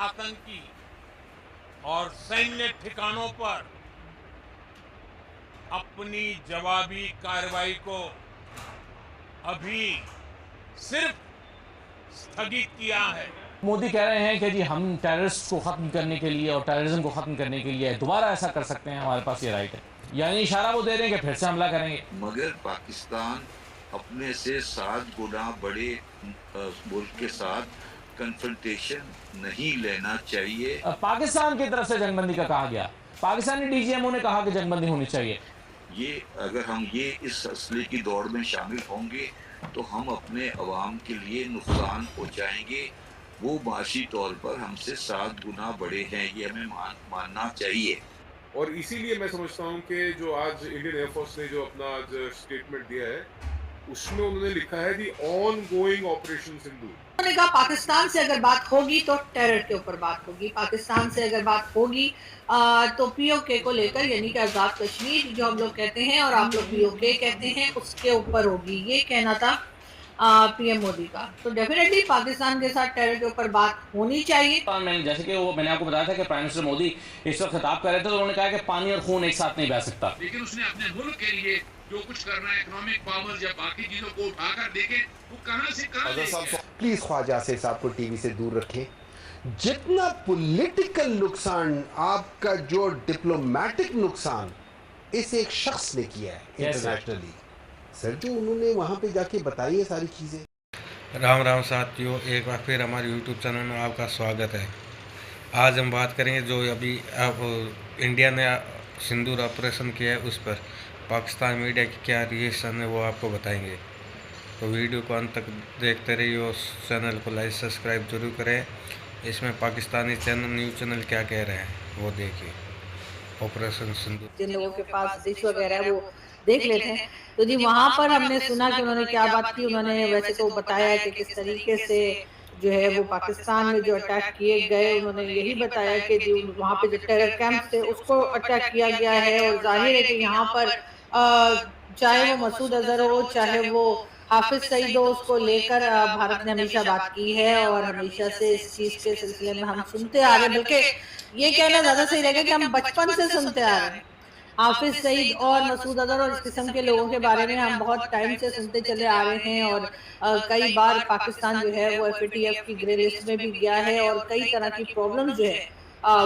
आतंकी और सैन्य ठिकानों पर अपनी जवाबी कार्रवाई को अभी सिर्फ स्थगित किया है। मोदी कह रहे हैं कि जी हम टेररिस्ट को खत्म करने के लिए और टेररिज्म को खत्म करने के लिए दोबारा ऐसा कर सकते हैं, हमारे पास ये राइट है। यानी इशारा वो दे रहे हैं कि फिर से हमला करेंगे। मगर पाकिस्तान अपने से 7 गुना बड़े मुल्क के साथ कन्फ्रंटेशन नहीं लेना चाहिए। पाकिस्तान की तरफ से जंगबंदी का कहा गया, पाकिस्तानी डीजीएमओ ने कहा कि जंगबंदी होनी चाहिए। ये अगर हम इस असले की दौड़ में शामिल होंगे तो हम अपने अवाम के लिए नुकसान पहुंचाएंगे। वो माशी तौर पर हमसे 7 गुना बड़े हैं, ये हमें मानना चाहिए। और इसीलिए मैं समझता हूँ कि जो आज इंडियन एयरफोर्स ने जो अपना आज स्टेटमेंट दिया है उसमें उन्होंने लिखा है दी ऑन गोइंग ऑपरेशन सिंधु। उन्होंने कहा पाकिस्तान से अगर बात होगी तो टेरर के ऊपर बात होगी, पाकिस्तान से अगर बात होगी तो पीओके को लेकर, यानी कि आजाद कश्मीर जो हम लोग कहते हैं और आप लोग पीओके कहते हैं, उसके ऊपर होगी। ये कहना था पीएम मोदी का। तो डेफिनेटली पाकिस्तान के साथ टेरर के ऊपर बात होनी चाहिए। जैसे कि मैंने आपको बताया था कि प्राइम मिनिस्टर मोदी इस वक्त खिताब कर रहे थे तो उन्होंने कहा कि पानी और खून एक साथ नहीं बह सकता, लेकिन उसने अपने मुल्क के लिए जो कुछ करना है, इकोनॉमिक पावर या बाकी चीजों को उठाकर देखें वो कहां से कहां ले गया। प्लीज ख्वाजा से साहब को टीवी से दूर रखें। जितना पॉलिटिकल नुकसान आपका, जो डिप्लोमेटिक नुकसान इस एक शख्स ने किया है इंटरनेशनली, सर जो उन्होंने वहां पे जाके बताई है सारी चीजें। राम राम साथियों, एक बार फिर हमारे यूट्यूब चैनल में आपका स्वागत है। आज हम बात करेंगे जो अभी इंडिया ने सिंदूर ऑपरेशन किया है उस पर पाकिस्तान मीडिया की क्या रिएक्शन है वो आपको बताएंगे। तो वीडियो को अंत तक देखते रहिए और चैनल को लाइक सब्सक्राइब जरूर करें। इसमें पाकिस्तानी चैनल न्यूज़ चैनल क्या कह रहे हैं वो देखिए। ऑपरेशन सिंदूर जिन लोगों के पास डिश वगैरह है वो देख लेते हैं। तो जी वहाँ पर हमने सुना कि उन्होंने क्या बात की। उन्होंने वैसे तो बताया कि किस तरीके से जो है वो पाकिस्तान में जो अटैक किए गए, उन्होंने यही बताया कि जो वहाँ पे जो टेरर कैंप थे उसको अटैक किया गया है। और जाहिर है कि यहाँ पर चाहे वो मसूद अजहर हो चाहे वो हाफिज सईद हो, उसको लेकर भारत ने हमेशा बात की है और हमेशा से इस चीज के सिलसिले में हम सुनते आ रहे हैं। बल्कि ये कहना ज्यादा सही रहेगा कि हम बचपन से सुनते आ रहे हैं। हाफिज सईद और मसूद अजहर और इस किस्म के लोगों के बारे में हम बहुत टाइम से सुनते चले आ रहे हैं। और कई बार पाकिस्तान जो है वो एफएटीएफ की ग्रे लिस्ट में भी गया है और कई तरह की प्रॉब्लम जो है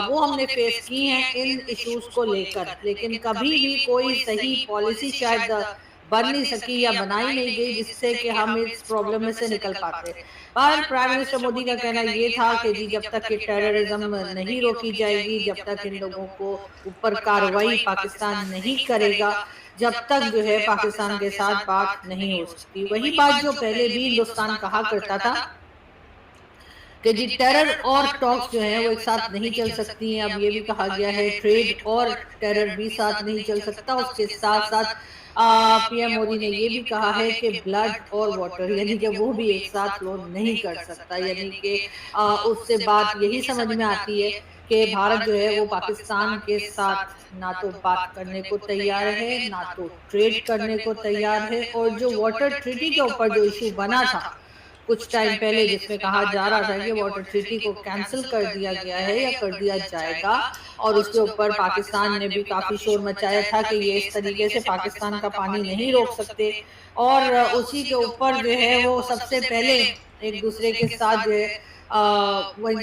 वो हमने फेस की हैं इन इश्यूज को लेकर। लेकिन कभी भी कोई सही पॉलिसी शायद बन नहीं सकी या बनाई नहीं गई जिससे कि हम इस प्रॉब्लम में से निकल पाते। और प्राइम मिनिस्टर मोदी का कहना ये था कि जी जब तक ये टेररिज्म नहीं रोकी जाएगी, जब तक इन लोगों को ऊपर कार्रवाई पाकिस्तान नहीं करेगा, जब तक जो है पाकिस्तान के साथ बात नहीं हो सकती। वही बात जो पहले भी हिंदुस्तान कहा करता था कि जी टेरर और टॉक्स जो है वो एक साथ नहीं चल सकती हैं। अब ये भी कहा गया है ट्रेड और टेरर भी साथ नहीं चल सकता। उसके साथ साथ पीएम मोदी ने ये भी कहा है कि ब्लड और वाटर यानी कि वो भी एक साथ फ्लो नहीं कर सकता। यानी कि उससे बात यही समझ में आती है कि भारत जो है वो पाकिस्तान के साथ ना तो बात करने को तैयार है, ना तो ट्रेड करने को तैयार है। और जो वाटर ट्रीटी के ऊपर जो इशू बना था कुछ टाइम पहले, जिसमें कहा जा रहा था कि वाटर ट्रीटी को कैंसिल कर दिया गया है या कर दिया जाएगा, और उसके ऊपर पाकिस्तान ने भी काफी शोर मचाया था कि ये इस तरीके से पाकिस्तान का पानी नहीं रोक सकते। और उसी के ऊपर जो है वो सबसे पहले एक दूसरे के साथ जो है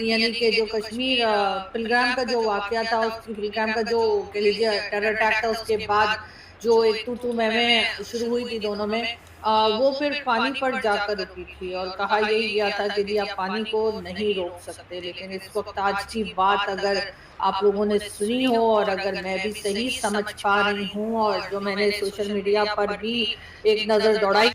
यानी कि जो कश्मीर पिलग्राम का जो वाकया था, उस पिलग्राम का जो कह लीजिए टेरर अटैक था, उसके बाद जो एक तू मैं शुरू हुई थी दोनों में, वो फिर पानी पर जाकर रुकी थी और कहा यही गया था कि जी आप पानी को नहीं रोक सकते। लेकिन इस वक्त आज की बात अगर आप लोगों ने सुनी हो और अगर मैं भी सही समझ पा रही हूँ और जो मैंने सोशल मीडिया पर भी एक नजर दौड़ाई